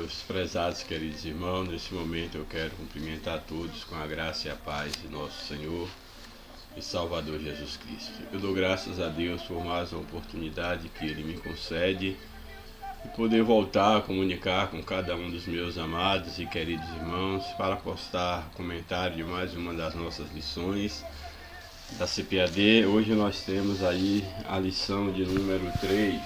Meus prezados queridos irmãos, nesse momento eu quero cumprimentar todos com a graça e a paz de nosso Senhor e Salvador Jesus Cristo. Eu dou graças a Deus por mais uma oportunidade que Ele me concede de poder voltar a comunicar com cada um dos meus amados e queridos irmãos para postar comentário de mais uma das nossas lições da CPAD. Hoje nós temos aí a lição de número 3,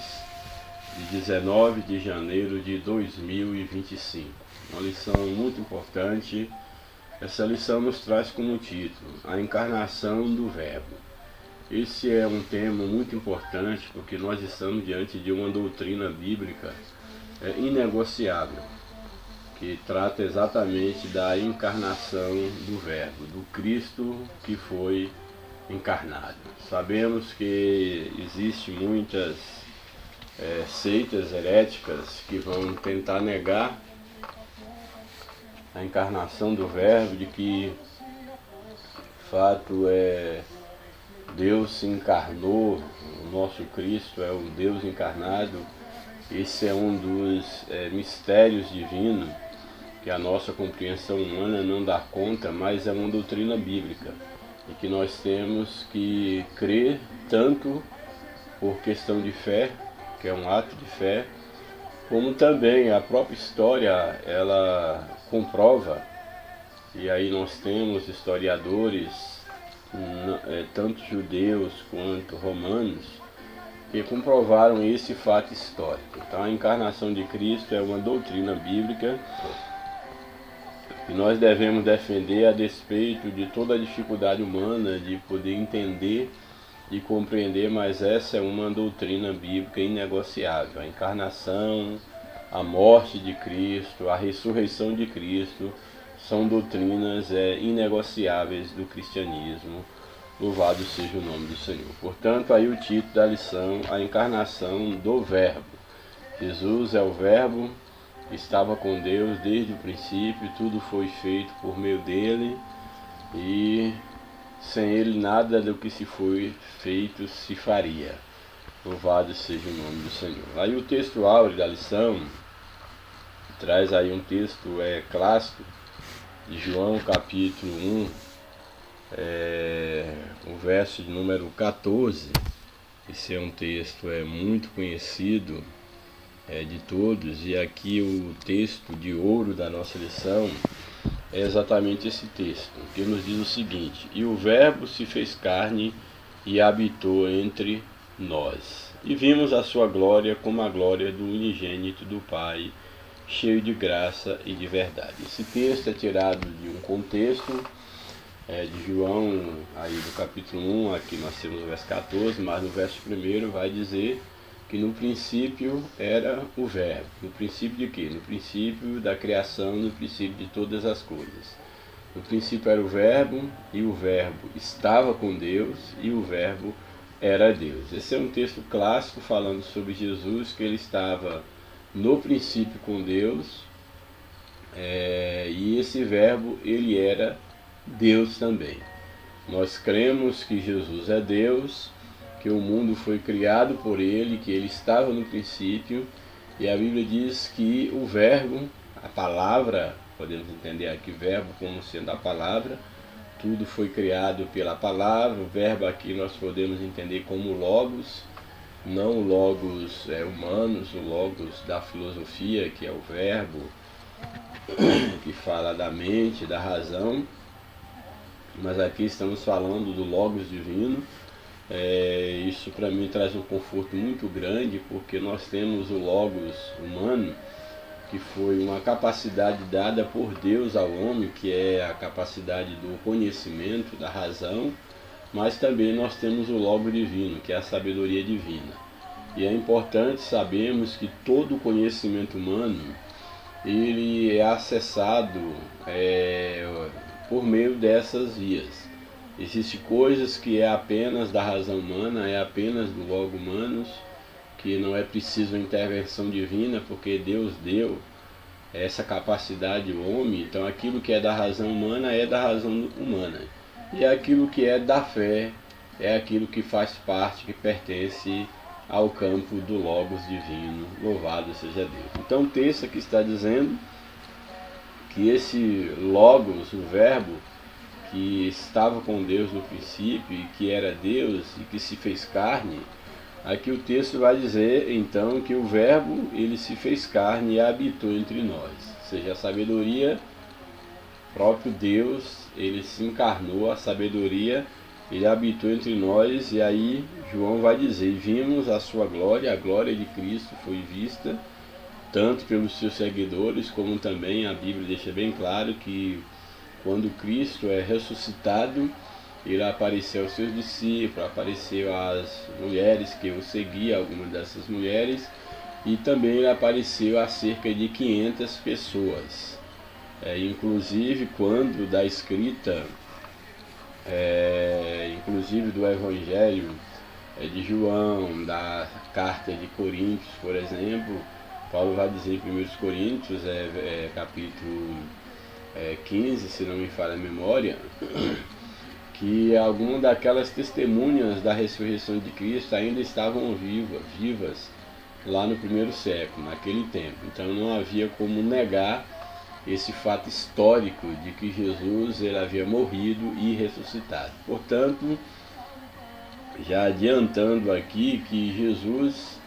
de 19 de janeiro de 2025. Uma lição muito importante. Essa lição nos traz como título a encarnação do Verbo. Esse é um tema muito importante porque nós estamos diante de uma doutrina bíblica inegociável, que trata exatamente da encarnação do Verbo, do Cristo que foi encarnado. Sabemos que existem muitas seitas heréticas que vão tentar negar a encarnação do Verbo, de que de fato Deus se encarnou, o nosso Cristo é o Deus encarnado. Esse é um dos mistérios divinos que a nossa compreensão humana não dá conta, mas é uma doutrina bíblica e que nós temos que crer tanto por questão de fé, que é um ato de fé, como também a própria história ela comprova. E aí nós temos historiadores, tanto judeus quanto romanos, que comprovaram esse fato histórico. Então a encarnação de Cristo é uma doutrina bíblica que nós devemos defender a despeito de toda a dificuldade humana de poder entender e compreender, mas essa é uma doutrina bíblica inegociável. A encarnação, a morte de Cristo, a ressurreição de Cristo são doutrinas inegociáveis do cristianismo. Louvado seja o nome do Senhor. Portanto, aí o título da lição, a encarnação do Verbo. Jesus é o Verbo, estava com Deus desde o princípio, tudo foi feito por meio dele e sem ele nada do que se foi feito se faria. Louvado seja o nome do Senhor. Aí o texto áureo da lição traz aí um texto clássico de João capítulo 1, o verso de número 14. Esse é um texto muito conhecido de todos, e aqui o texto de ouro da nossa lição é exatamente esse texto, que nos diz o seguinte: e o Verbo se fez carne e habitou entre nós, e vimos a sua glória como a glória do unigênito do Pai, cheio de graça e de verdade. Esse texto é tirado de um contexto de João, aí do capítulo 1, aqui nós temos o verso 14, mas no verso 1 vai dizer que no princípio era o Verbo. No princípio de quê? No princípio da criação, no princípio de todas as coisas. No princípio era o Verbo, e o Verbo estava com Deus, e o Verbo era Deus. Esse é um texto clássico falando sobre Jesus, que ele estava no princípio com Deus, e esse Verbo ele era Deus também. Nós cremos que Jesus é Deus, que o mundo foi criado por ele, que ele estava no princípio, e a Bíblia diz que o Verbo, a palavra, podemos entender aqui Verbo como sendo a palavra, tudo foi criado pela palavra. O Verbo aqui nós podemos entender como Logos, não o Logos humanos, o Logos da filosofia, que é o Verbo, que fala da mente, da razão, mas aqui estamos falando do Logos divino. Isso para mim traz um conforto muito grande, porque nós temos o Logos humano, que foi uma capacidade dada por Deus ao homem, que é a capacidade do conhecimento, da razão, mas também nós temos o Logos divino, que é a sabedoria divina. E é importante sabermos que todo o conhecimento humano ele é acessado por meio dessas vias. Existem coisas que é apenas da razão humana, é apenas do logo humanos, que não é preciso intervenção divina, porque Deus deu essa capacidade ao homem. Então aquilo que é da razão humana é da razão humana, e aquilo que é da fé é aquilo que faz parte, que pertence ao campo do Logos divino. Louvado seja Deus. Então o texto aqui está dizendo que esse Logos, o verbo que estava com Deus no princípio e que era Deus e que se fez carne, aqui o texto vai dizer então que o verbo ele se fez carne e habitou entre nós. Ou seja, a sabedoria, próprio Deus, ele se encarnou, a sabedoria, ele habitou entre nós. E aí João vai dizer, vimos a sua glória, a glória de Cristo foi vista, tanto pelos seus seguidores, como também a Bíblia deixa bem claro que quando Cristo é ressuscitado, ele apareceu aos seus discípulos, apareceu às mulheres que o seguiam, algumas dessas mulheres, e também ele apareceu a cerca de 500 pessoas. Inclusive quando da escrita, inclusive do Evangelho de João, da carta de Coríntios, por exemplo, Paulo vai dizer em 1 Coríntios, capítulo 15, se não me falha a memória, que algumas daquelas testemunhas da ressurreição de Cristo ainda estavam vivas lá no primeiro século, naquele tempo. Então não havia como negar esse fato histórico de que Jesus ele havia morrido e ressuscitado. Portanto, já adiantando aqui que Jesus,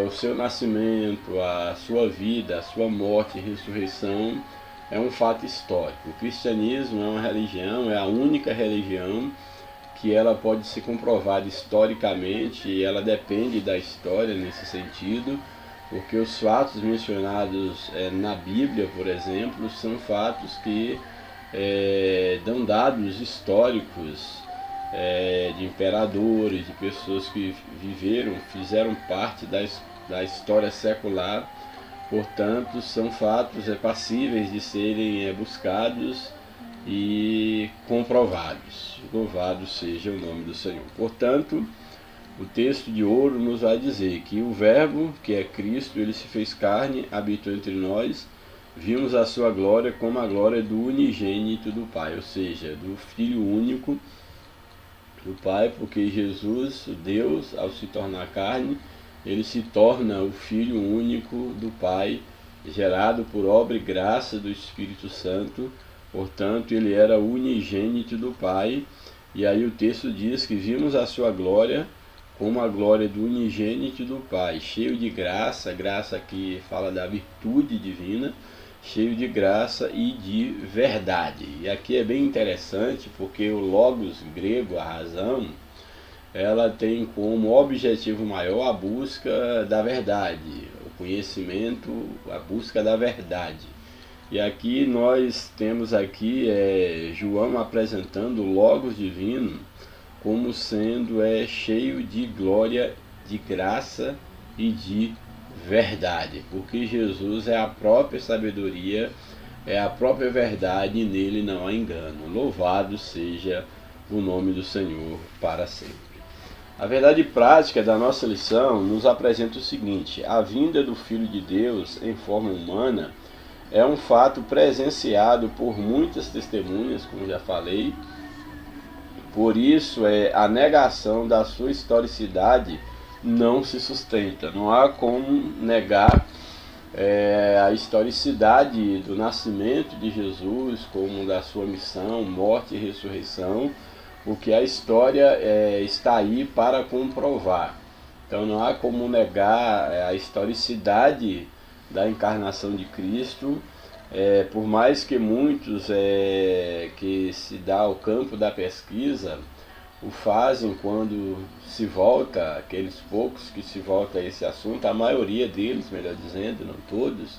o seu nascimento, a sua vida, a sua morte e ressurreição é um fato histórico. O cristianismo é uma religião, é a única religião que ela pode ser comprovada historicamente, e ela depende da história nesse sentido, porque os fatos mencionados na Bíblia, por exemplo, são fatos que dão dados históricos de imperadores, de pessoas que fizeram parte da história secular. Portanto, são fatos passíveis de serem buscados e comprovados. Louvado seja o nome do Senhor. Portanto, o texto de ouro nos vai dizer que o verbo, que é Cristo, ele se fez carne, habitou entre nós, vimos a sua glória como a glória do unigênito do Pai, ou seja, do Filho único do Pai, porque Jesus, Deus, ao se tornar carne, ele se torna o Filho único do Pai, gerado por obra e graça do Espírito Santo. Portanto, ele era o unigênito do Pai. E aí o texto diz que vimos a sua glória como a glória do unigênito do Pai, cheio de graça, graça que fala da virtude divina, cheio de graça e de verdade. E aqui é bem interessante porque o logos grego, a razão, ela tem como objetivo maior a busca da verdade, o conhecimento, a busca da verdade. E aqui nós temos aqui João apresentando o Logos divino como sendo cheio de glória, de graça e de verdade, porque Jesus é a própria sabedoria, é a própria verdade, e nele não há engano. Louvado seja o nome do Senhor para sempre. A verdade prática da nossa lição nos apresenta o seguinte: a vinda do Filho de Deus em forma humana é um fato presenciado por muitas testemunhas, como já falei. Por isso, a negação da sua historicidade não se sustenta. Não há como negar a historicidade do nascimento de Jesus, como da sua missão, morte e ressurreição, porque a história está aí para comprovar. Então não há como negar a historicidade da encarnação de Cristo, por mais que muitos que se dá ao campo da pesquisa o fazem quando se volta, aqueles poucos que se volta a esse assunto, a maioria deles, melhor dizendo, não todos,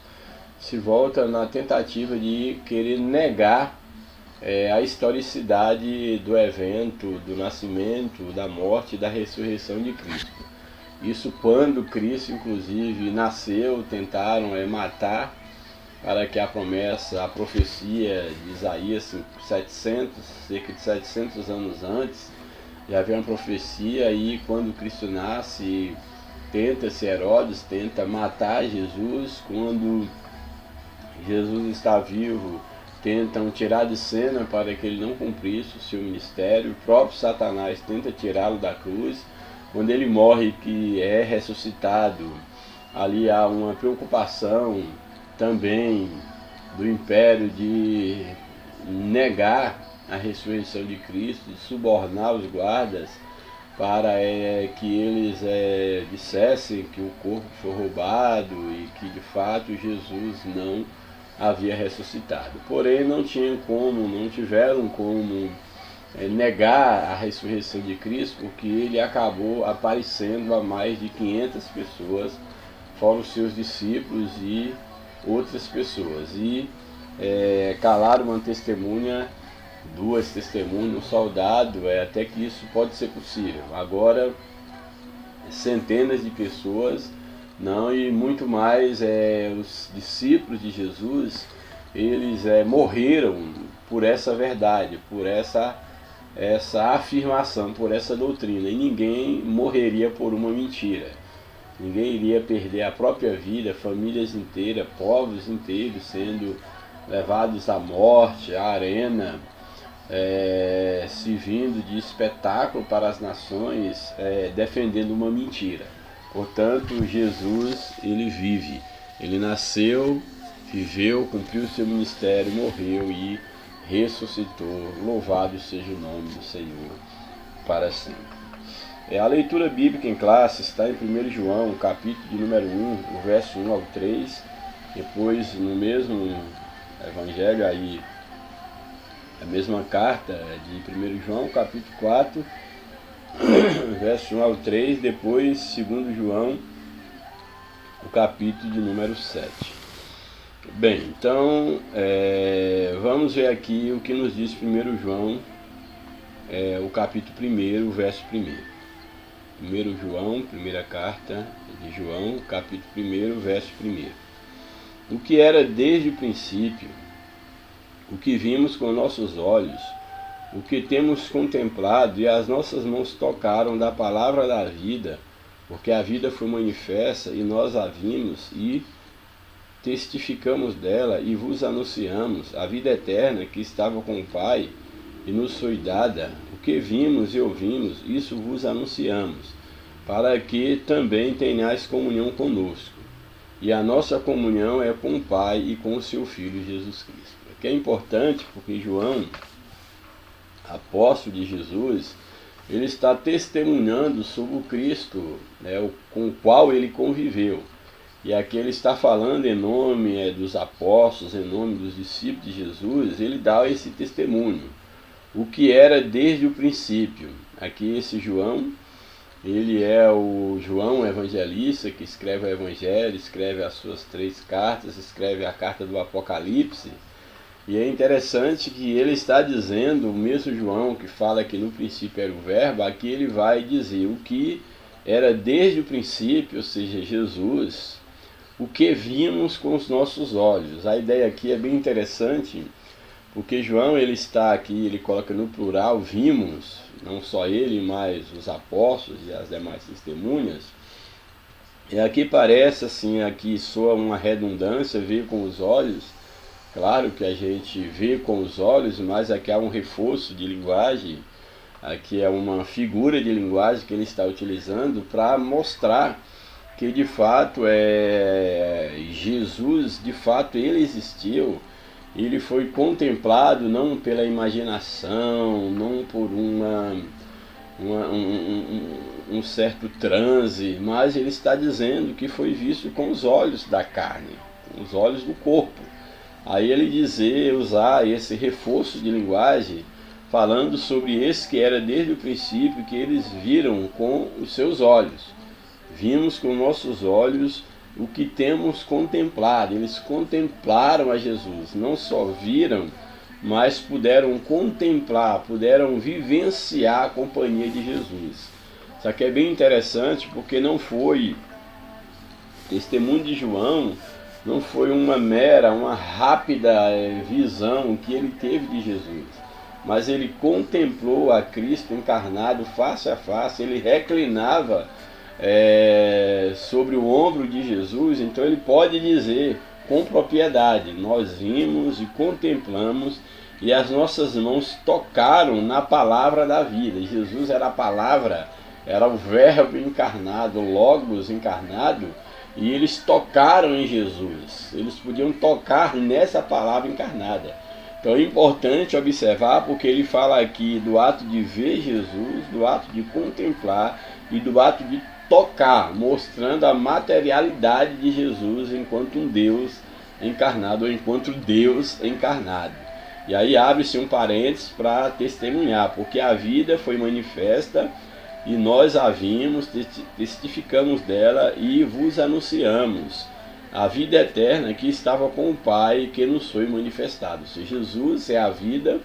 se volta na tentativa de querer negar a historicidade do evento, do nascimento, da morte e da ressurreição de Cristo. Isso quando Cristo, inclusive, nasceu, tentaram matar, para que a promessa, a profecia de Isaías, cerca de 700 anos antes, já havia uma profecia, e quando Cristo nasce, Herodes tenta matar Jesus. Quando Jesus está vivo, tentam tirar de cena para que ele não cumprisse o seu ministério. O próprio Satanás tenta tirá-lo da cruz, quando ele morre, que é ressuscitado, ali há uma preocupação também do império de negar a ressurreição de Cristo, de subornar os guardas para que eles dissessem que o corpo foi roubado e que de fato Jesus não havia ressuscitado. Porém não tiveram como negar a ressurreição de Cristo, porque ele acabou aparecendo a mais de 500 pessoas, foram os seus discípulos e outras pessoas, e calaram uma testemunha, 2 testemunhas, um soldado, até que isso pode ser possível. Agora, centenas de pessoas, não, e muito mais, os discípulos de Jesus, eles morreram por essa verdade, por essa afirmação, por essa doutrina, e ninguém morreria por uma mentira. Ninguém iria perder a própria vida, famílias inteiras, povos inteiros sendo levados à morte, à arena, servindo de espetáculo para as nações, defendendo uma mentira. Portanto, Jesus, ele vive, ele nasceu, viveu, cumpriu o seu ministério, morreu e ressuscitou. Louvado seja o nome do Senhor para sempre. A leitura bíblica em classe está em 1 João, capítulo de número 1, o verso 1 ao 3. Depois, no mesmo evangelho, aí, a mesma carta de 1 João, capítulo 4, verso 1 ao 3. Depois, 2 João, o capítulo de número 7. Bem, então, vamos ver aqui o que nos diz 1 João, o capítulo 1, o verso 1. 1 João, primeira carta de João, capítulo 1, verso 1. O que era desde o princípio, o que vimos com nossos olhos, o que temos contemplado e as nossas mãos tocaram da palavra da vida, porque a vida foi manifesta e nós a vimos e testificamos dela e vos anunciamos a vida eterna que estava com o Pai e nos foi dada. O que vimos e ouvimos, isso vos anunciamos, para que também tenhais comunhão conosco. E a nossa comunhão é com o Pai e com o seu Filho Jesus Cristo. O que é importante, porque João, apóstolo de Jesus, ele está testemunhando sobre o Cristo, com o qual ele conviveu. E aqui ele está falando em nome dos apóstolos, em nome dos discípulos de Jesus, ele dá esse testemunho. O que era desde o princípio. Aqui esse João, ele é o João evangelista, que escreve o Evangelho, escreve as suas 3 cartas, escreve a carta do Apocalipse. E é interessante que ele está dizendo, o mesmo João que fala que no princípio era o verbo, aqui ele vai dizer o que era desde o princípio, ou seja, Jesus, o que vimos com os nossos olhos. A ideia aqui é bem interessante, porque João, ele está aqui, ele coloca no plural, vimos, não só ele, mas os apóstolos e as demais testemunhas. E aqui parece assim, aqui soa uma redundância, ver com os olhos. Claro que a gente vê com os olhos, mas aqui há um reforço de linguagem, aqui é uma figura de linguagem que ele está utilizando para mostrar que de fato Jesus, de fato ele existiu. Ele foi contemplado não pela imaginação, não por um certo transe, mas ele está dizendo que foi visto com os olhos da carne, com os olhos do corpo. Aí ele usar esse reforço de linguagem, falando sobre esse que era desde o princípio, que eles viram com os seus olhos. Vimos com nossos olhos o que temos contemplado. Eles contemplaram a Jesus, não só viram, mas puderam contemplar, puderam vivenciar a companhia de Jesus. Isso aqui é bem interessante, porque não foi testemunho de João, não foi uma rápida visão que ele teve de Jesus, mas ele contemplou a Cristo encarnado face a face, ele reclinava sobre o ombro de Jesus. Então ele pode dizer com propriedade: nós vimos e contemplamos e as nossas mãos tocaram na palavra da vida. Jesus era a palavra era o verbo encarnado, o Logos encarnado, e eles tocaram em Jesus, eles podiam tocar nessa palavra encarnada. Então é importante observar, porque ele fala aqui do ato de ver Jesus, do ato de contemplar e do ato de tocar, mostrando a materialidade de Jesus enquanto um Deus encarnado, ou enquanto Deus encarnado. E aí abre-se um parênteses para testemunhar, porque a vida foi manifesta e nós a vimos, testificamos dela e vos anunciamos a vida eterna que estava com o Pai, que nos foi manifestado. Se Jesus é a vida,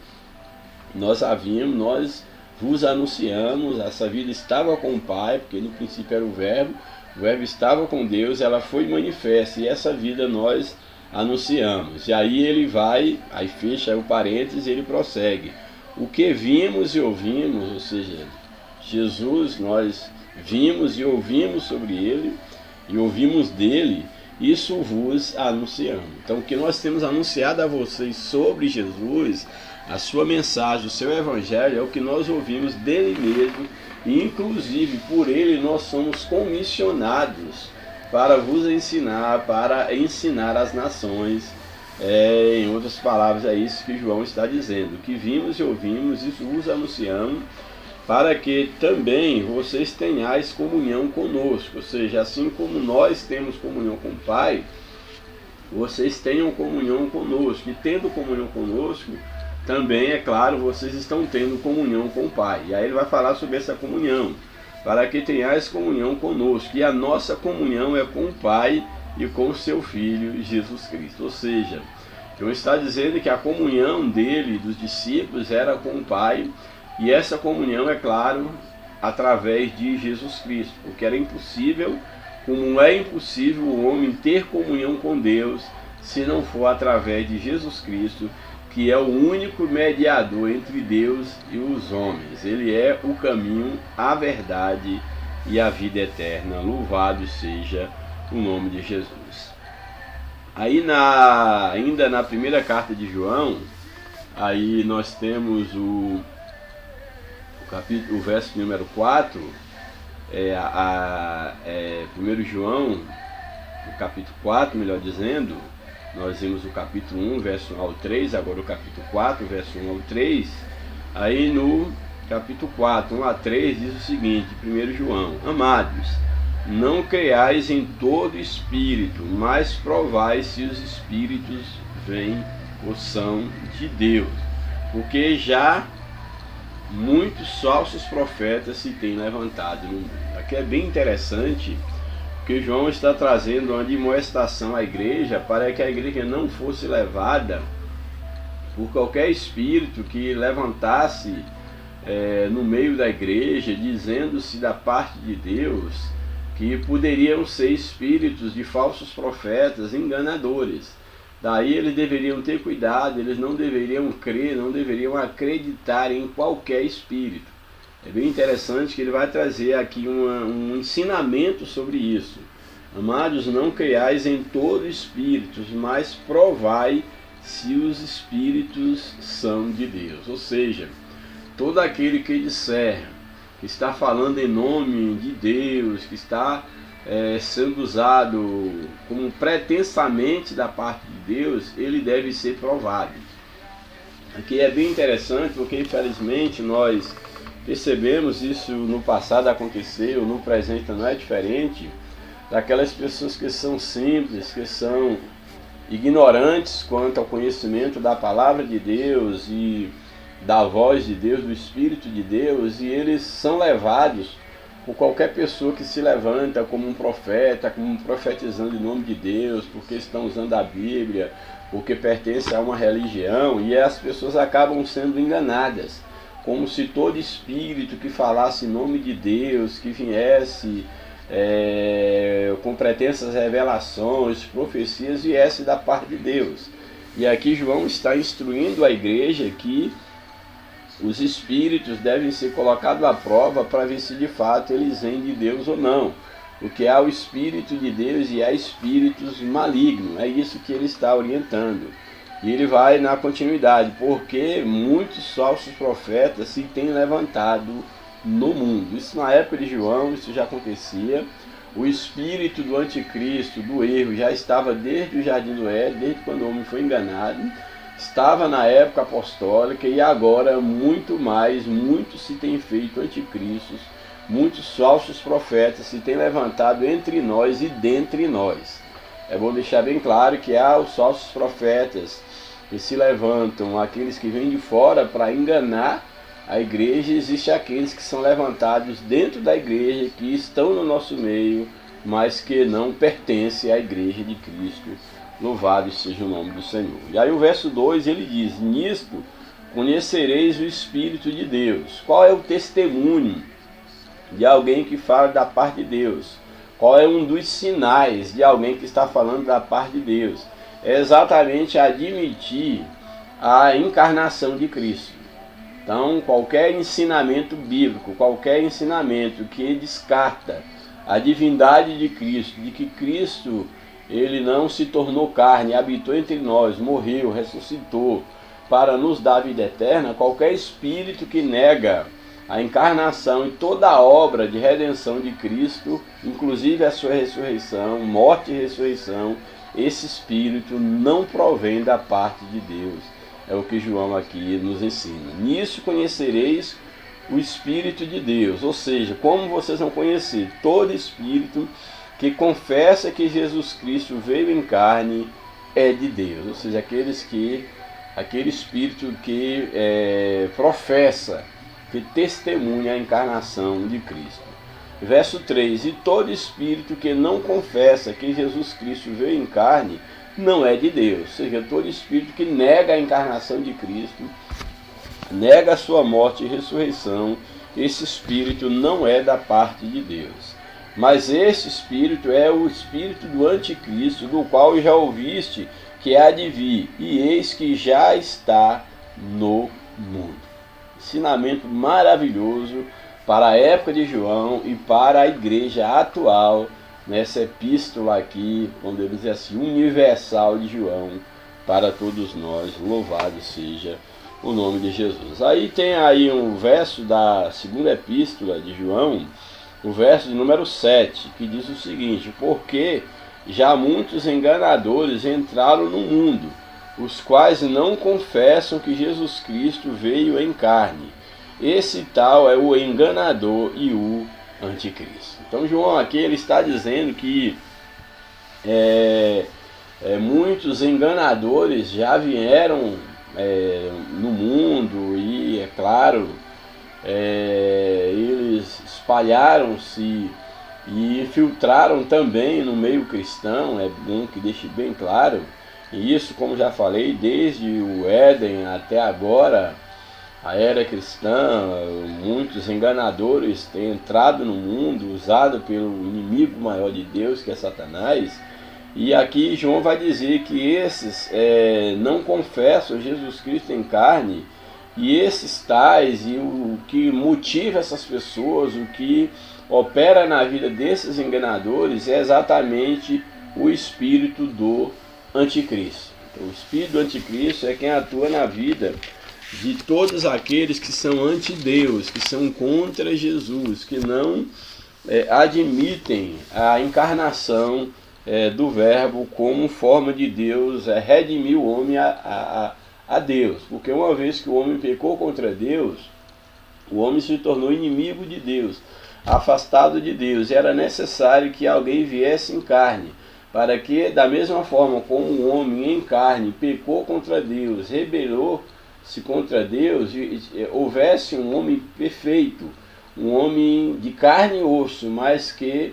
nós a vimos, nós vos anunciamos, essa vida estava com o Pai, porque no princípio era o Verbo estava com Deus, ela foi manifesta, e essa vida nós anunciamos. E aí ele vai, aí fecha o parênteses e ele prossegue. O que vimos e ouvimos, ou seja, Jesus, nós vimos e ouvimos sobre ele, e ouvimos dele, isso vos anunciamos. Então o que nós temos anunciado a vocês sobre Jesus, a sua mensagem, o seu evangelho, é o que nós ouvimos dele mesmo, e inclusive por ele nós somos comissionados para vos ensinar, para ensinar as nações. Em outras palavras, é isso que João está dizendo. O que vimos e ouvimos, isso vos anunciamos, para que também vocês tenhais comunhão conosco. Ou seja, assim como nós temos comunhão com o Pai, vocês tenham comunhão conosco. E tendo comunhão conosco, também, é claro, vocês estão tendo comunhão com o Pai. E aí ele vai falar sobre essa comunhão. Para que tenhais comunhão conosco. E a nossa comunhão é com o Pai e com o seu Filho, Jesus Cristo. Ou seja, João está dizendo que a comunhão dele, dos discípulos, era com o Pai. E essa comunhão, é claro, através de Jesus Cristo, porque era impossível, como é impossível o homem ter comunhão com Deus, se não for através de Jesus Cristo, que é o único mediador entre Deus e os homens. Ele é o caminho, a verdade e a vida eterna. Louvado seja o nome de Jesus. Aí ainda na primeira carta de João, aí nós temos o verso número 4, 1 João, no capítulo 4, melhor dizendo, nós vimos o capítulo 1, verso 1 ao 3, agora o capítulo 4, verso 1 ao 3, aí no capítulo 4, 1 a 3, diz o seguinte, 1 João, amados, não creiais em todo espírito, mas provai se os espíritos vêm ou são de Deus, porque já muitos falsos profetas se têm levantado no mundo. Aqui é bem interessante, porque João está trazendo uma admoestação à igreja, para que a igreja não fosse levada por qualquer espírito que levantasse no meio da igreja, dizendo-se da parte de Deus, que poderiam ser espíritos de falsos profetas enganadores. Daí eles deveriam ter cuidado, eles não deveriam crer, não deveriam acreditar em qualquer espírito. É bem interessante que ele vai trazer aqui um ensinamento sobre isso. Amados, não creiais em todo espírito, mas provai se os espíritos são de Deus. Ou seja, todo aquele que disser que está falando em nome de Deus, que está sendo usado como pretensamente da parte de Deus, ele deve ser provado. Aqui é bem interessante, porque infelizmente nós percebemos isso no passado aconteceu, no presente não é diferente, daquelas pessoas que são simples, que são ignorantes quanto ao conhecimento da palavra de Deus e da voz de Deus, do Espírito de Deus, e eles são levados por qualquer pessoa que se levanta como um profeta, como profetizando em nome de Deus, porque estão usando a Bíblia, porque pertence a uma religião, e as pessoas acabam sendo enganadas, como se todo espírito que falasse em nome de Deus, que viesse com pretensas revelações, profecias, viesse da parte de Deus. E aqui João está instruindo a igreja que os espíritos devem ser colocados à prova para ver se de fato eles vêm de Deus ou não. Porque há o Espírito de Deus e há espíritos malignos. É isso que ele está orientando. E ele vai na continuidade. Porque muitos falsos profetas se têm levantado no mundo. Isso na época de João, isso já acontecia. O espírito do anticristo, do erro, já estava desde o Jardim do Éden, desde quando o homem foi enganado. Estava na época apostólica e agora muito mais, muito se tem feito anticristos, muitos falsos profetas se têm levantado entre nós e dentre nós. É bom deixar bem claro que há os falsos profetas que se levantam, aqueles que vêm de fora para enganar a igreja. Existem aqueles que são levantados dentro da igreja, que estão no nosso meio, mas que não pertencem à igreja de Cristo. Louvado seja o nome do Senhor. E aí o verso 2 ele diz: nisto conhecereis o Espírito de Deus. Qual é o testemunho de alguém que fala da parte de Deus? Qual é um dos sinais de alguém que está falando da parte de Deus? É exatamente admitir a encarnação de Cristo. Então, qualquer ensinamento bíblico, qualquer ensinamento que descarta a divindade de Cristo, de que Cristo ele não se tornou carne, habitou entre nós, morreu, ressuscitou para nos dar a vida eterna, qualquer espírito que nega a encarnação e toda a obra de redenção de Cristo, inclusive a sua ressurreição, morte e ressurreição, esse espírito não provém da parte de Deus. É o que João aqui nos ensina. Nisso conhecereis o Espírito de Deus. Ou seja, como vocês vão conhecer? Todo espírito que confessa que Jesus Cristo veio em carne é de Deus. Ou seja, aquele espírito que professa, que testemunha a encarnação de Cristo. Verso 3: e todo espírito que não confessa que Jesus Cristo veio em carne não é de Deus. Ou seja, todo espírito que nega a encarnação de Cristo, nega a sua morte e ressurreição, esse espírito não é da parte de Deus. Mas esse espírito é o espírito do anticristo, do qual já ouviste que há de vir, e eis que já está no mundo. Ensinamento maravilhoso para a época de João e para a igreja atual, nessa epístola aqui, vamos dizer assim, universal de João, para todos nós. Louvado seja o nome de Jesus. Aí tem aí um verso da segunda epístola de João, o verso de número 7, que diz o seguinte: porque já muitos enganadores entraram no mundo, os quais não confessam que Jesus Cristo veio em carne. Esse tal é o enganador e o anticristo. Então João aqui ele está dizendo que muitos enganadores já vieram no mundo e, é claro, eles espalharam-se e infiltraram também no meio cristão. É bom que deixe bem claro. E isso, como já falei, desde o Éden até agora, a era cristã, muitos enganadores têm entrado no mundo, usado pelo inimigo maior de Deus, que é Satanás. E aqui João vai dizer que esses não confessam Jesus Cristo em carne, e esses tais, e o que motiva essas pessoas, o que opera na vida desses enganadores é exatamente o espírito do anticristo. Então, o espírito do anticristo é quem atua na vida de todos aqueles que são anti-Deus, que são contra Jesus, que não admitem a encarnação do Verbo como forma de Deus redimir o homem a Deus. Porque uma vez que o homem pecou contra Deus, o homem se tornou inimigo de Deus, afastado de Deus. Era necessário que alguém viesse em carne, para que, da mesma forma como o homem em carne pecou contra Deus, rebelou-se contra Deus, houvesse um homem perfeito, um homem de carne e osso, mas que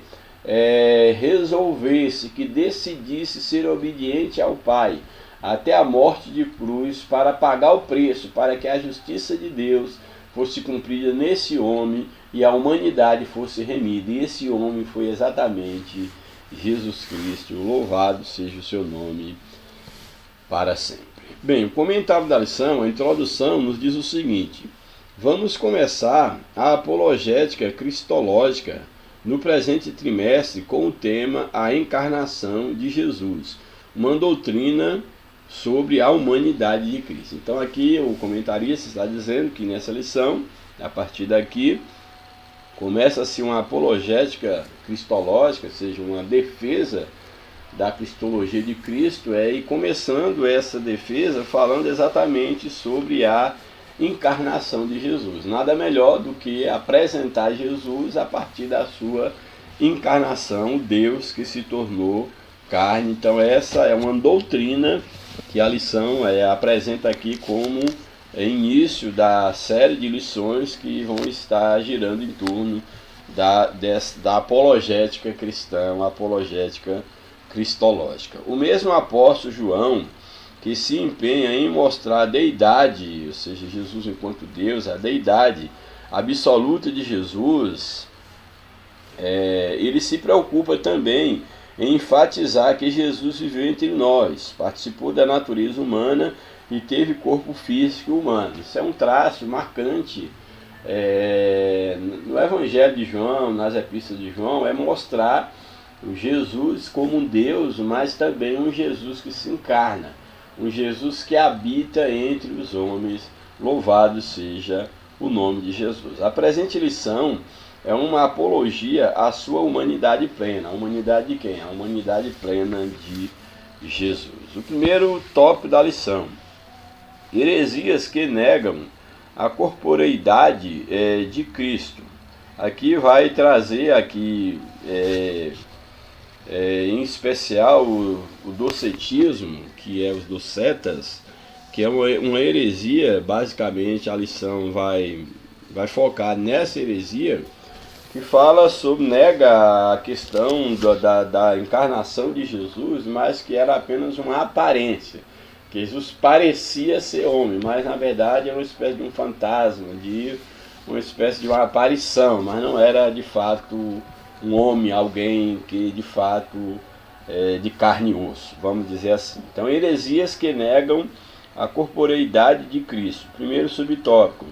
resolvesse, que decidisse ser obediente ao Pai, até a morte de cruz, para pagar o preço, para que a justiça de Deus fosse cumprida nesse homem e a humanidade fosse remida. E esse homem foi exatamente Jesus Cristo. Louvado seja o seu nome para sempre. Bem, o comentário da lição, a introdução, nos diz o seguinte: vamos começar a apologética cristológica no presente trimestre com o tema A Encarnação de Jesus, uma doutrina sobre a humanidade de Cristo. Então aqui o comentarista está dizendo que nessa lição, a partir daqui, Começa-se uma apologética cristológica, ou seja, uma defesa da cristologia de Cristo, e começando essa defesa falando exatamente sobre a encarnação de Jesus. Nada melhor do que apresentar Jesus a partir da sua encarnação, o Deus que se tornou carne. Então essa é uma doutrina que a lição apresenta aqui como início da série de lições que vão estar girando em torno da apologética cristã, uma apologética cristológica. O mesmo apóstolo João, que se empenha em mostrar a deidade, ou seja, Jesus enquanto Deus, a deidade absoluta de Jesus, ele se preocupa também em enfatizar que Jesus viveu entre nós, participou da natureza humana e teve corpo físico humano. Isso é um traço marcante no Evangelho de João, nas epístolas de João, é mostrar o Jesus como um Deus, mas também um Jesus que se encarna, um Jesus que habita entre os homens. Louvado seja o nome de Jesus. A presente lição é uma apologia à sua humanidade plena. A humanidade de quem? A humanidade plena de Jesus. O primeiro tópico da lição: heresias que negam a corporeidade de Cristo. Aqui vai trazer em especial o docetismo, que é os docetas, que é uma heresia. Basicamente a lição vai focar nessa heresia, que fala sobre, nega a questão da encarnação de Jesus, mas que era apenas uma aparência, que Jesus parecia ser homem, mas na verdade era uma espécie de um fantasma, uma espécie de uma aparição, mas não era de fato um homem, alguém que de fato de carne e osso, vamos dizer assim. Então, heresias que negam a corporeidade de Cristo. Primeiro subtópico,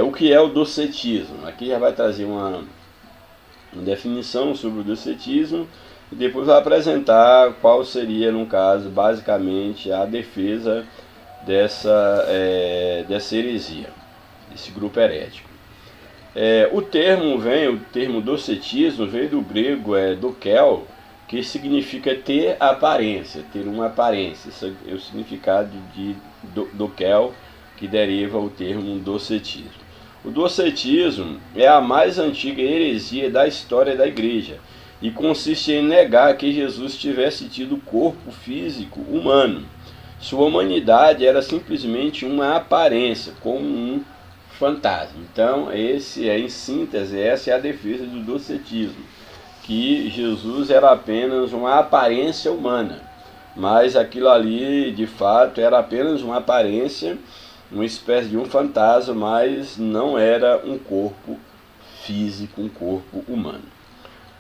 o que é o docetismo? Aqui já vai trazer uma definição sobre o docetismo e depois vai apresentar qual seria, no caso, basicamente a defesa dessa heresia, desse grupo herético. O termo docetismo vem do grego dokel, que significa ter aparência, ter uma aparência. Esse é o significado de dokel, que deriva o termo docetismo. O docetismo é a mais antiga heresia da história da igreja e consiste em negar que Jesus tivesse tido corpo físico humano. Sua humanidade era simplesmente uma aparência, como um fantasma. Então, em síntese, essa é a defesa do docetismo, que Jesus era apenas uma aparência humana, mas aquilo ali, de fato, era apenas uma aparência, uma espécie de um fantasma, mas não era um corpo físico, um corpo humano.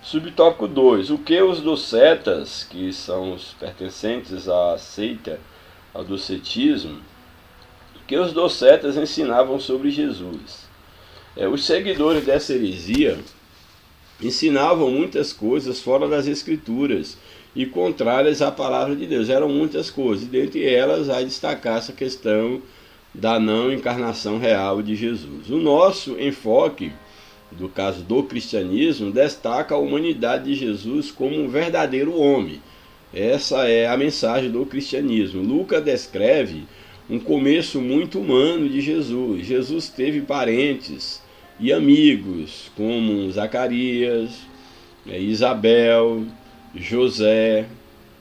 Subtópico 2. O que os docetas, que são os pertencentes à seita, ao docetismo, que os docetas ensinavam sobre Jesus? Os seguidores dessa heresia ensinavam muitas coisas fora das Escrituras e contrárias à palavra de Deus. Eram muitas coisas, e dentre elas vai destacar essa questão da não encarnação real de Jesus. O nosso enfoque, do caso do cristianismo, destaca a humanidade de Jesus como um verdadeiro homem. Essa é a mensagem do cristianismo. Lucas descreve um começo muito humano de Jesus. Jesus teve parentes e amigos como Zacarias, Isabel, José,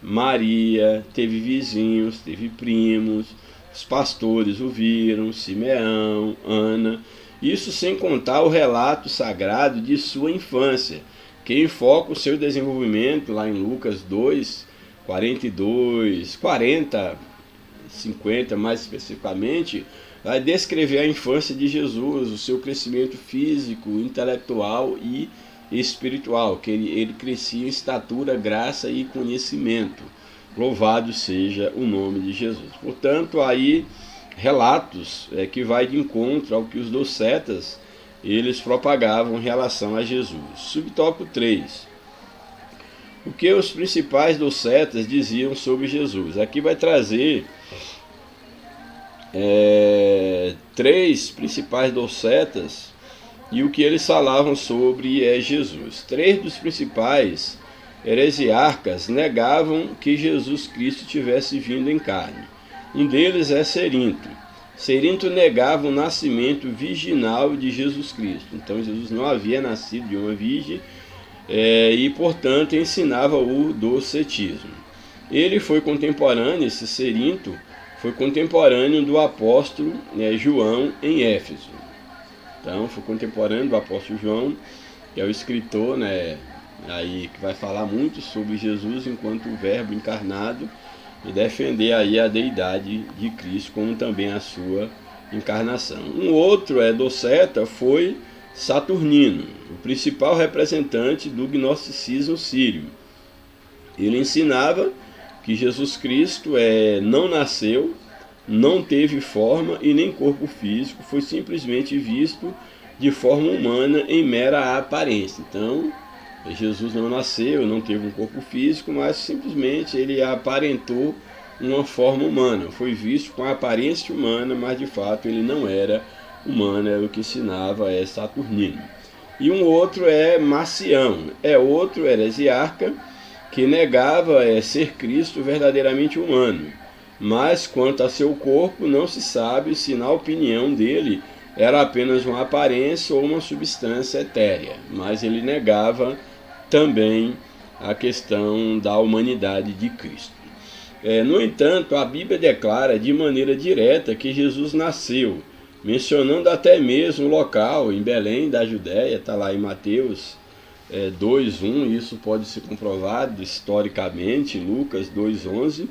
Maria, teve vizinhos, teve primos, os pastores o viram, Simeão, Ana. Isso sem contar o relato sagrado de sua infância, que enfoca o seu desenvolvimento lá em Lucas 2, 42, 40, 50 mais especificamente, vai descrever a infância de Jesus, o seu crescimento físico, intelectual e espiritual, que ele crescia em estatura, graça e conhecimento. Louvado seja o nome de Jesus. Portanto, aí relatos que vai de encontro ao que os docetas eles propagavam em relação a Jesus. Subtópico 3. O que os principais docetas diziam sobre Jesus? Aqui vai trazer três principais docetas e o que eles falavam sobre Jesus. 3 dos principais heresiarcas negavam que Jesus Cristo tivesse vindo em carne. Um deles é Cerinto. Cerinto negava o nascimento virginal de Jesus Cristo. Então Jesus não havia nascido de uma virgem e, portanto, ensinava o docetismo. Ele foi contemporâneo, esse Cerinto, foi contemporâneo do apóstolo João em Éfeso. Então, foi contemporâneo do apóstolo João, que é o escritor, aí que vai falar muito sobre Jesus enquanto o Verbo encarnado e defender aí a deidade de Cristo, como também a sua encarnação. Um outro doceta foi Saturnino, o principal representante do gnosticismo sírio. Ele ensinava que Jesus Cristo não nasceu, não teve forma e nem corpo físico, foi simplesmente visto de forma humana em mera aparência. Então, Jesus não nasceu, não teve um corpo físico, mas simplesmente ele aparentou uma forma humana. Foi visto com a aparência humana, mas de fato ele não era humano, era o que ensinava Saturnino. E um outro é Marcião, outro heresiarca que negava ser Cristo verdadeiramente humano. Mas quanto a seu corpo, não se sabe se na opinião dele era apenas uma aparência ou uma substância etérea. Mas ele negava também a questão da humanidade de Cristo. No entanto, a Bíblia declara de maneira direta que Jesus nasceu, mencionando até mesmo o local, em Belém da Judéia, está lá em Mateus 2:1, isso pode ser comprovado historicamente, Lucas 2:11,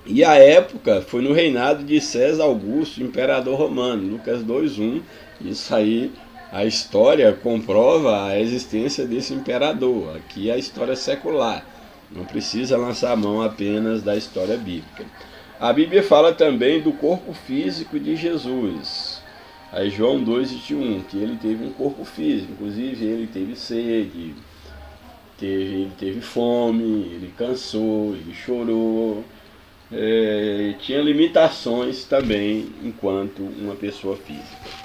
e a época foi no reinado de César Augusto, imperador romano, Lucas 2:1, isso aí a história comprova a existência desse imperador, aqui é a história secular, não precisa lançar a mão apenas da história bíblica. A Bíblia fala também do corpo físico de Jesus, aí João 2:21, que ele teve um corpo físico, inclusive ele teve sede, ele teve fome, ele cansou, ele chorou, tinha limitações também enquanto uma pessoa física.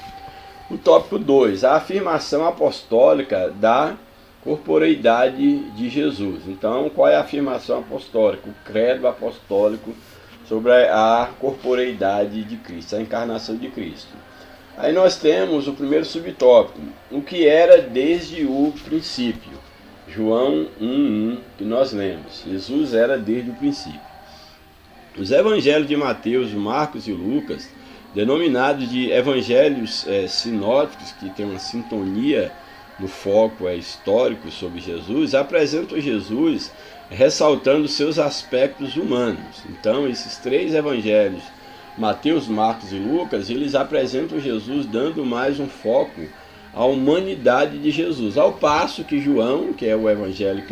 O tópico 2, a afirmação apostólica da corporeidade de Jesus. Então, qual é a afirmação apostólica? O credo apostólico sobre a corporeidade de Cristo, a encarnação de Cristo. Aí nós temos o primeiro subtópico, o que era desde o princípio. João 1:1, que nós lemos. Jesus era desde o princípio. Os evangelhos de Mateus, Marcos e Lucas, denominados de evangelhos sinóticos, que tem uma sintonia no foco histórico sobre Jesus, apresentam Jesus ressaltando seus aspectos humanos. Então, esses 3 evangelhos, Mateus, Marcos e Lucas, eles apresentam Jesus dando mais um foco à humanidade de Jesus, ao passo que João, que é o evangelho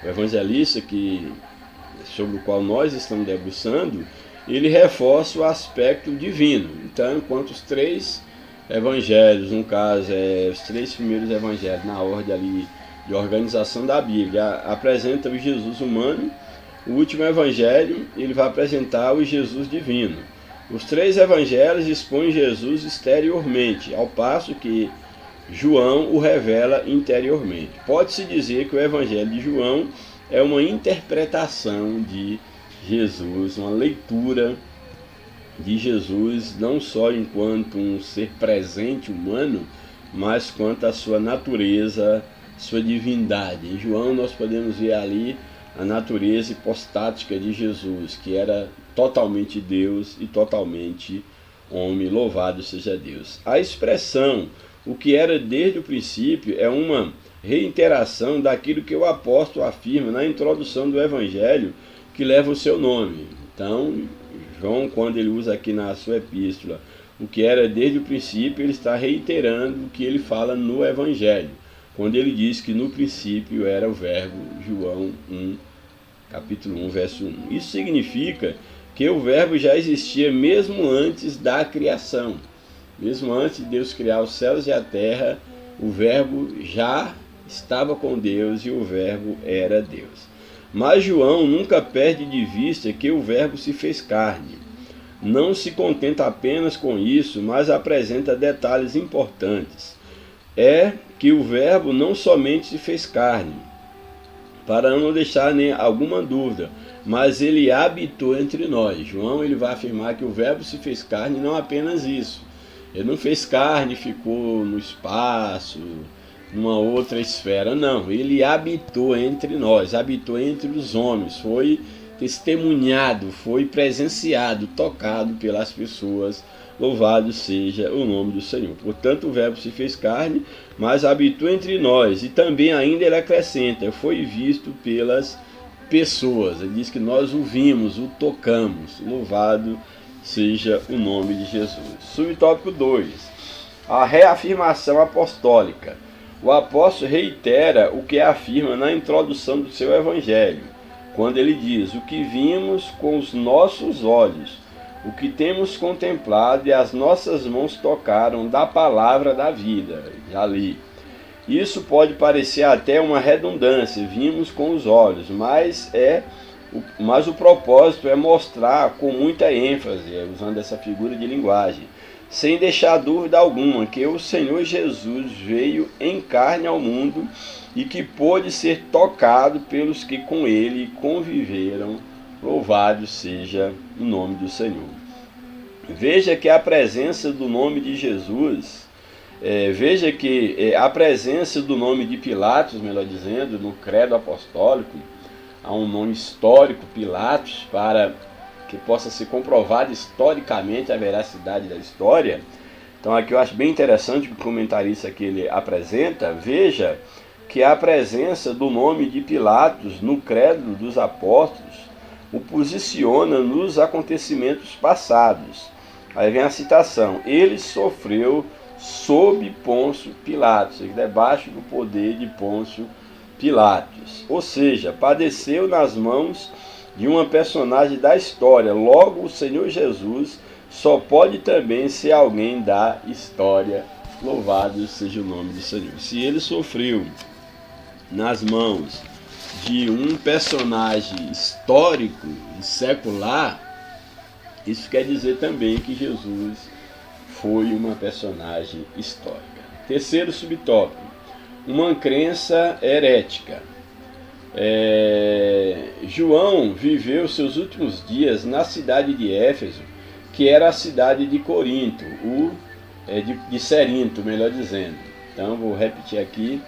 o evangelista sobre o qual nós estamos debruçando, ele reforça o aspecto divino. Então, enquanto os 3 evangelhos, no caso, os 3 primeiros evangelhos, na ordem ali de organização da Bíblia, apresentam o Jesus humano, o último evangelho, ele vai apresentar o Jesus divino. Os 3 evangelhos expõem Jesus exteriormente, ao passo que João o revela interiormente. Pode-se dizer que o evangelho de João é uma interpretação de Jesus, uma leitura de Jesus, não só enquanto um ser presente humano, mas quanto a sua natureza, sua divindade. Em João nós podemos ver ali a natureza hipostática de Jesus, que era totalmente Deus e totalmente homem, louvado seja Deus. A expressão, o que era desde o princípio, é uma reiteração daquilo que o apóstolo afirma na introdução do Evangelho, que leva o seu nome. Então, João, quando ele usa aqui na sua epístola, o que era desde o princípio, ele está reiterando o que ele fala no Evangelho, quando ele diz que no princípio era o verbo, João 1, capítulo 1, verso 1. Isso significa que o verbo já existia mesmo antes da criação. Mesmo antes de Deus criar os céus e a terra, o verbo já estava com Deus e o verbo era Deus. Mas João nunca perde de vista que o verbo se fez carne. Não se contenta apenas com isso, mas apresenta detalhes importantes. é que o Verbo não somente se fez carne, para não deixar nem alguma dúvida, mas ele habitou entre nós. João ele vai afirmar que o Verbo se fez carne, não apenas isso. Ele não fez carne e ficou no espaço, numa outra esfera, não. Ele habitou entre nós, habitou entre os homens, foi testemunhado, foi presenciado, tocado pelas pessoas. Louvado seja o nome do Senhor. Portanto, o Verbo se fez carne, mas habitou entre nós. E também ainda ele acrescenta, foi visto pelas pessoas. Ele diz que nós o vimos, o tocamos. Louvado seja o nome de Jesus. Subtópico 2. A reafirmação apostólica. O apóstolo reitera o que afirma na introdução do seu evangelho, quando ele diz: o que vimos com os nossos olhos, o que temos contemplado e as nossas mãos tocaram da palavra da vida. Já li. Isso pode parecer até uma redundância, vimos com os olhos, mas o propósito é mostrar com muita ênfase, usando essa figura de linguagem, sem deixar dúvida alguma, que o Senhor Jesus veio em carne ao mundo e que pôde ser tocado pelos que com ele conviveram. Louvado seja o nome do Senhor. Veja que a presença do nome de Jesus, a presença do nome de Pilatos, melhor dizendo, no credo apostólico, há um nome histórico, Pilatos, para que possa ser comprovada historicamente a veracidade da história. Então aqui eu acho bem interessante o comentarista que ele apresenta. Veja que a presença do nome de Pilatos no credo dos apóstolos o posiciona nos acontecimentos passados. Aí vem a citação: ele sofreu sob Pôncio Pilatos, debaixo do poder de Pôncio Pilatos, ou seja, padeceu nas mãos de uma personagem da história. Logo, o Senhor Jesus só pode também ser alguém da história. Louvado seja o nome do Senhor. Se ele sofreu nas mãos de um personagem histórico e secular, isso quer dizer também que Jesus foi uma personagem histórica. Terceiro subtópico: uma crença herética. João viveu seus últimos dias na cidade de Éfeso, que era a cidade de Corinto, de Cerinto, melhor dizendo. Então vou repetir aqui.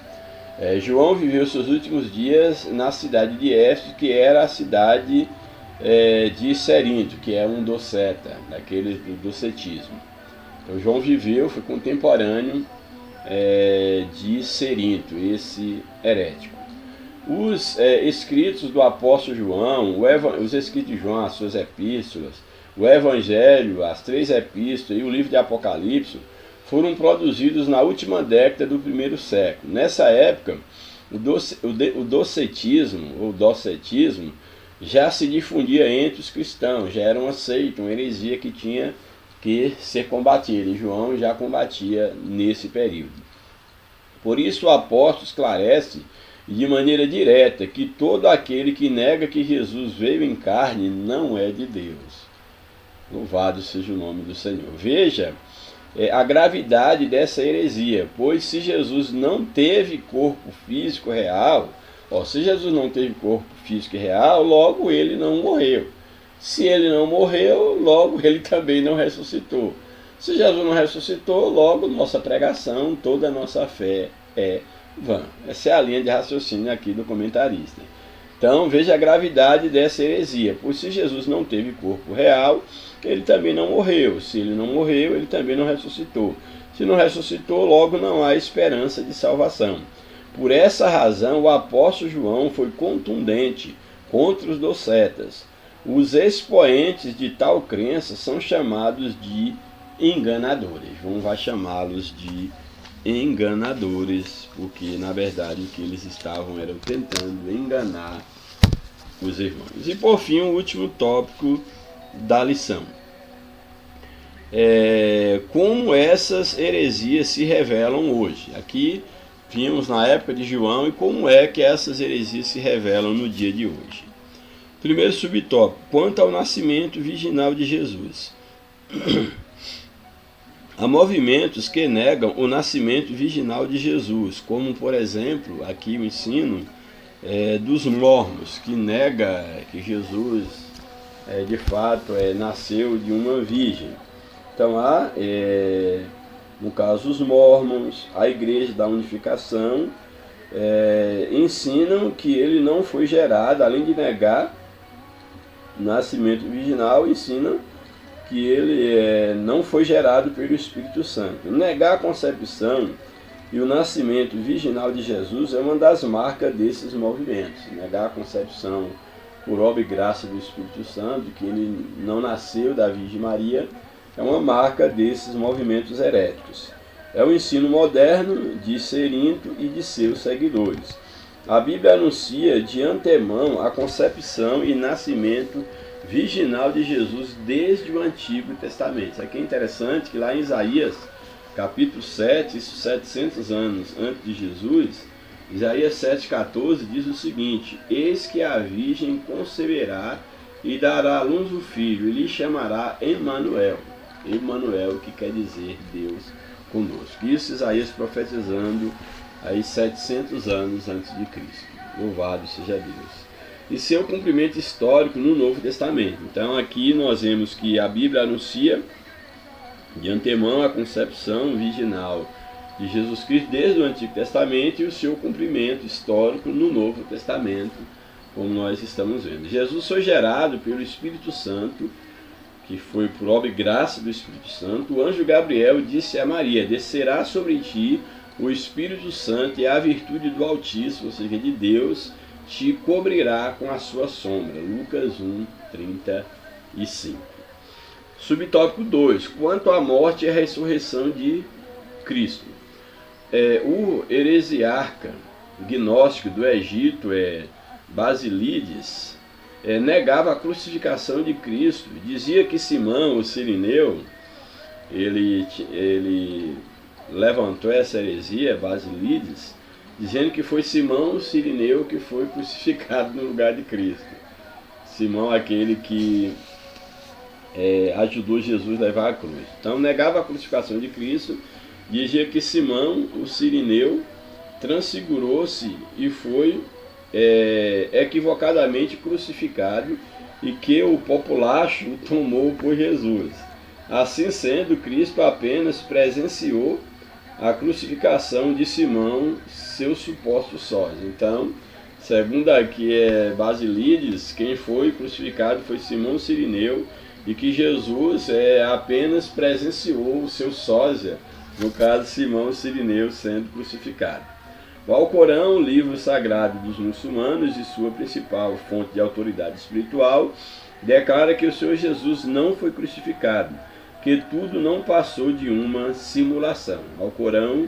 João viveu seus últimos dias na cidade de Éfeso, que era a cidade de Cerinto, que é um doceta, daqueles do docetismo. Então João foi contemporâneo de Cerinto, esse herético. Os escritos do apóstolo João, os escritos de João, as suas epístolas, o Evangelho, as 3 epístolas e o livro de Apocalipse foram produzidos na última década do primeiro século. Nessa época, o docetismo já se difundia entre os cristãos, já era uma seita, uma heresia que tinha que ser combatida, e João já combatia nesse período. Por isso o apóstolo esclarece de maneira direta que todo aquele que nega que Jesus veio em carne não é de Deus. Louvado seja o nome do Senhor. Veja a gravidade dessa heresia, pois se Jesus não teve corpo físico real, se Jesus não teve corpo físico real, logo ele não morreu. Se ele não morreu, logo ele também não ressuscitou. Se Jesus não ressuscitou, logo nossa pregação, toda a nossa fé é vã. Essa é a linha de raciocínio aqui do comentarista. Então veja a gravidade dessa heresia, pois se Jesus não teve corpo real, ele também não morreu. Se ele não morreu, ele também não ressuscitou. Se não ressuscitou, logo não há esperança de salvação. Por essa razão, o apóstolo João foi contundente contra os docetas. Os expoentes de tal crença são chamados de enganadores. João vai chamá-los de enganadores, porque na verdade o que eles estavam era tentando enganar os irmãos. E por fim, o último tópico da lição. Como essas heresias se revelam hoje. Aqui vimos na época de João e como é que essas heresias se revelam no dia de hoje. Primeiro subtópico: quanto ao nascimento virginal de Jesus. Há movimentos que negam o nascimento virginal de Jesus, como, por exemplo, aqui o ensino dos mormons, que nega que Jesus, de fato, nasceu de uma virgem. Então há, no caso, os mormons, a Igreja da Unificação, ensinam que ele não foi gerado, além de negar o nascimento virginal, ensinam que ele não foi gerado pelo Espírito Santo. Negar a concepção e o nascimento virginal de Jesus é uma das marcas desses movimentos. Negar a concepção por obra e graça do Espírito Santo, que ele não nasceu da Virgem Maria, é uma marca desses movimentos heréticos. É o ensino moderno de Cerinto e de seus seguidores. A Bíblia anuncia de antemão a concepção e nascimento virginal de Jesus desde o Antigo Testamento. Isso aqui é interessante, que lá em Isaías, capítulo 7, isso 700 anos antes de Jesus, Isaías 7,14 diz o seguinte: eis que a Virgem conceberá e dará à luz um filho, e lhe chamará Emanuel. Emanuel, que quer dizer Deus conosco. Isso Isaías profetizando aí 700 anos antes de Cristo. Louvado seja Deus. E seu cumprimento histórico no Novo Testamento. Então aqui nós vemos que a Bíblia anuncia de antemão a concepção virginal de Jesus Cristo desde o Antigo Testamento e o seu cumprimento histórico no Novo Testamento, como nós estamos vendo. Jesus foi gerado pelo Espírito Santo, que foi por obra e graça do Espírito Santo. O anjo Gabriel disse a Maria: descerá sobre ti o Espírito Santo e a virtude do Altíssimo, ou seja, de Deus, te cobrirá com a sua sombra. Lucas 1, 35. Subtópico 2. Quanto à morte e à ressurreição de Cristo. O heresiarca gnóstico do Egito, Basílides, negava a crucificação de Cristo. Dizia que Simão, o Cirineu, ele levantou essa heresia, Basílides, dizendo que foi Simão, o Cirineu, que foi crucificado no lugar de Cristo. Simão, aquele que ajudou Jesus a levar a cruz. Então negava a crucificação de Cristo, dizia que Simão, o Cirineu, transfigurou-se e foi equivocadamente crucificado, e que o populacho o tomou por Jesus. Assim sendo, Cristo apenas presenciou a crucificação de Simão, seus supostos sócios. Então, segundo aqui Basílides, quem foi crucificado foi Simão Cirineu, e que Jesus apenas presenciou o seu sósia, no caso Simão Cirineu, sendo crucificado. O Alcorão, livro sagrado dos muçulmanos e sua principal fonte de autoridade espiritual, declara que o Senhor Jesus não foi crucificado, que tudo não passou de uma simulação. Alcorão,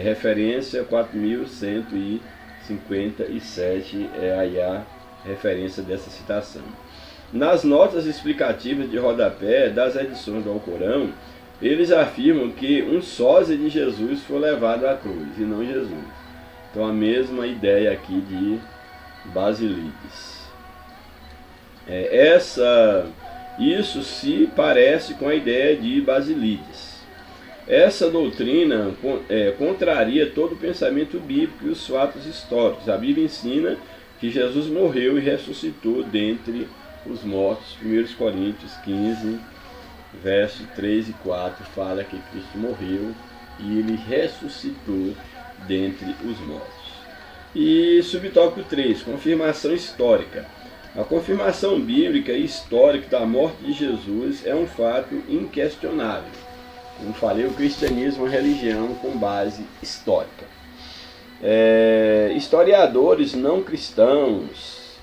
referência 4157, aí a referência dessa citação. Nas notas explicativas de rodapé das edições do Alcorão, eles afirmam que um sósia de Jesus foi levado à cruz, e não Jesus. Então a mesma ideia aqui de Basílides. Isso se parece com a ideia de Basílides. Essa doutrina contraria todo o pensamento bíblico e os fatos históricos. A Bíblia ensina que Jesus morreu e ressuscitou dentre os mortos. 1 Coríntios 15, verso 3 e 4 fala que Cristo morreu e ele ressuscitou dentre os mortos. E subtópico 3, confirmação histórica. A confirmação bíblica e histórica da morte de Jesus é um fato inquestionável. Como falei, o cristianismo é uma religião com base histórica. Historiadores não cristãos,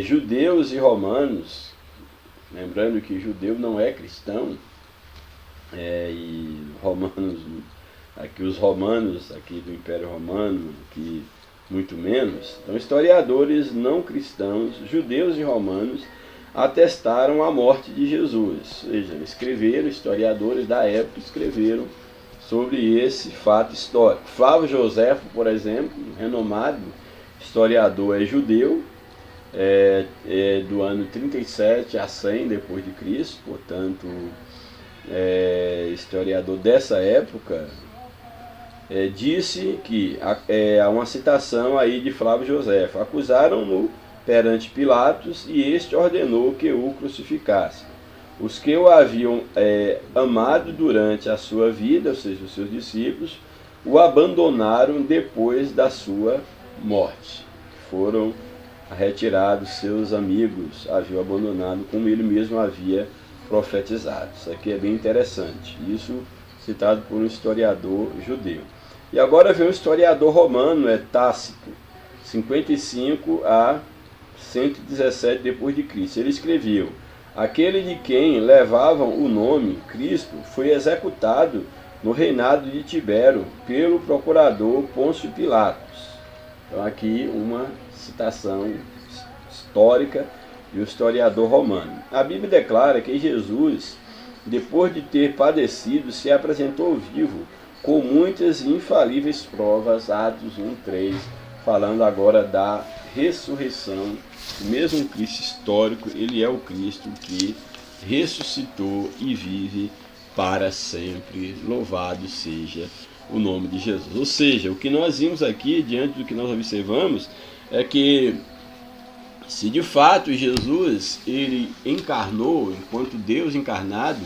judeus e romanos, lembrando que judeu não é cristão, e romanos, os romanos aqui do Império Romano, que muito menos. Então, historiadores não cristãos, judeus e romanos, atestaram a morte de Jesus. Ou seja, historiadores da época escreveram sobre esse fato histórico. Flávio Joséfo, por exemplo, renomado historiador, judeu, do ano 37 a 100 depois de Cristo, portanto historiador dessa época, disse que há uma citação aí de Flávio Josefo: acusaram-no perante Pilatos e este ordenou que o crucificasse. Os que o haviam amado durante a sua vida, ou seja, os seus discípulos, o abandonaram depois da sua morte. Foram retirados, seus amigos haviam abandonado, como ele mesmo havia profetizado. Isso aqui é bem interessante. Isso citado por um historiador judeu. E agora vem um historiador romano, Tácito, 55 a 117 depois de Cristo. Ele escreveu: aquele de quem levavam o nome Cristo foi executado no reinado de Tibério pelo procurador Pôncio Pilatos. Então aqui uma citação histórica de um historiador romano. A Bíblia declara que Jesus, depois de ter padecido, se apresentou vivo com muitas e infalíveis provas, Atos 1:3, falando agora da ressurreição. O mesmo Cristo histórico, ele é o Cristo que ressuscitou e vive para sempre. Louvado seja o nome de Jesus. Ou seja, o que nós vimos aqui, diante do que nós observamos, é que se de fato Jesus ele encarnou enquanto Deus encarnado,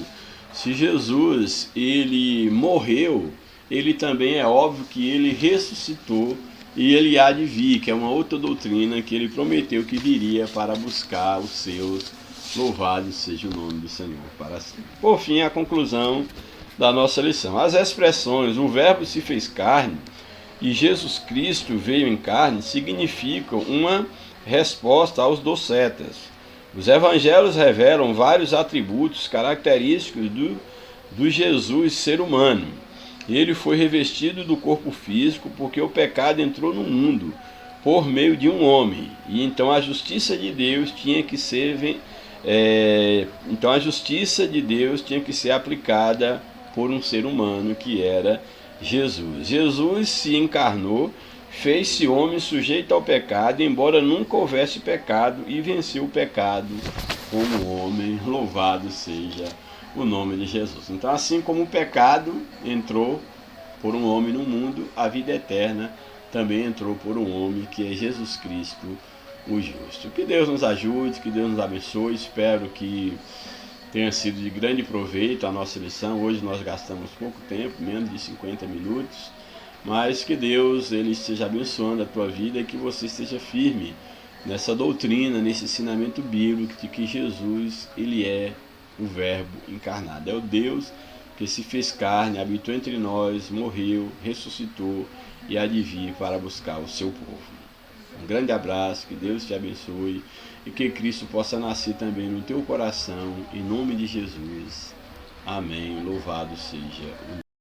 se Jesus ele morreu, ele também é óbvio que ele ressuscitou e ele há de vir, que é uma outra doutrina que ele prometeu que viria para buscar os seus. Louvado seja o nome do Senhor para sempre. Por fim, a conclusão da nossa lição. As expressões o Verbo se fez carne e Jesus Cristo veio em carne significam uma resposta aos docetas. Os evangelhos revelam vários atributos característicos do Jesus ser humano. Ele foi revestido do corpo físico porque o pecado entrou no mundo por meio de um homem. E então a justiça de Deus tinha que ser aplicada por um ser humano que era Jesus. Jesus se encarnou, fez-se homem sujeito ao pecado, embora nunca houvesse pecado, e venceu o pecado como homem. Louvado seja o nome de Jesus. Então, assim como o pecado entrou por um homem no mundo, a vida eterna também entrou por um homem que é Jesus Cristo, o justo. Que Deus nos ajude, que Deus nos abençoe. Espero que tenha sido de grande proveito a nossa lição. Hoje nós gastamos pouco tempo, menos de 50 minutos, mas que Deus ele esteja abençoando a tua vida e que você esteja firme nessa doutrina, nesse ensinamento bíblico de que Jesus ele é o Verbo encarnado. É o Deus que se fez carne, habitou entre nós, morreu, ressuscitou e há de vir para buscar o seu povo. Um grande abraço, que Deus te abençoe e que Cristo possa nascer também no teu coração, em nome de Jesus. Amém. Louvado seja o